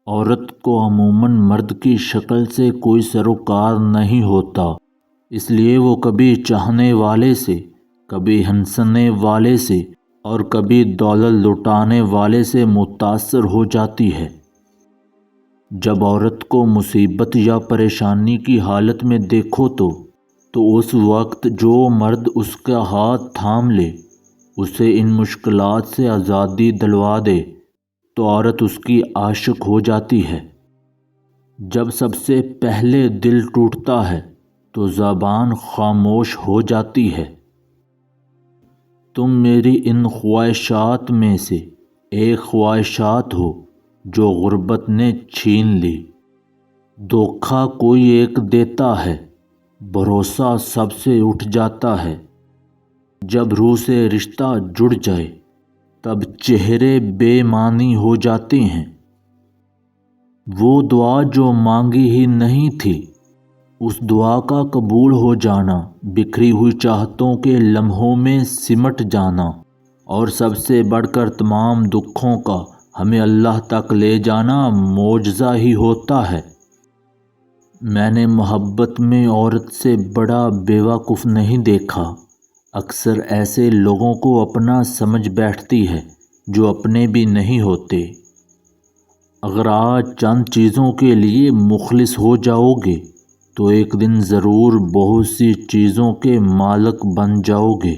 عورت کو عموماً مرد کی شکل سے کوئی سروکار نہیں ہوتا، اس لیے وہ کبھی چاہنے والے سے، کبھی ہنسنے والے سے اور کبھی دولت لٹانے والے سے متاثر ہو جاتی ہے۔ جب عورت کو مصیبت یا پریشانی کی حالت میں دیکھو تو اس وقت جو مرد اس کا ہاتھ تھام لے، اسے ان مشکلات سے آزادی دلوا دے، تو عورت اس کی عاشق ہو جاتی ہے۔ جب سب سے پہلے دل ٹوٹتا ہے تو زبان خاموش ہو جاتی ہے۔ تم میری ان خواہشات میں سے ایک خواہشات ہو جو غربت نے چھین لی۔ دھوکہ کوئی ایک دیتا ہے، بھروسہ سب سے اٹھ جاتا ہے۔ جب روح سے رشتہ جڑ جائے تب چہرے بے معنی ہو جاتے ہیں۔ وہ دعا جو مانگی ہی نہیں تھی، اس دعا کا قبول ہو جانا، بکھری ہوئی چاہتوں کے لمحوں میں سمٹ جانا، اور سب سے بڑھ کر تمام دکھوں کا ہمیں اللہ تک لے جانا معجزہ ہی ہوتا ہے۔ میں نے محبت میں عورت سے بڑا بیوقوف نہیں دیکھا۔ اکثر ایسے لوگوں کو اپنا سمجھ بیٹھتی ہے جو اپنے بھی نہیں ہوتے۔ اگر آج چند چیزوں کے لیے مخلص ہو جاؤ گے تو ایک دن ضرور بہت سی چیزوں کے مالک بن جاؤ گے۔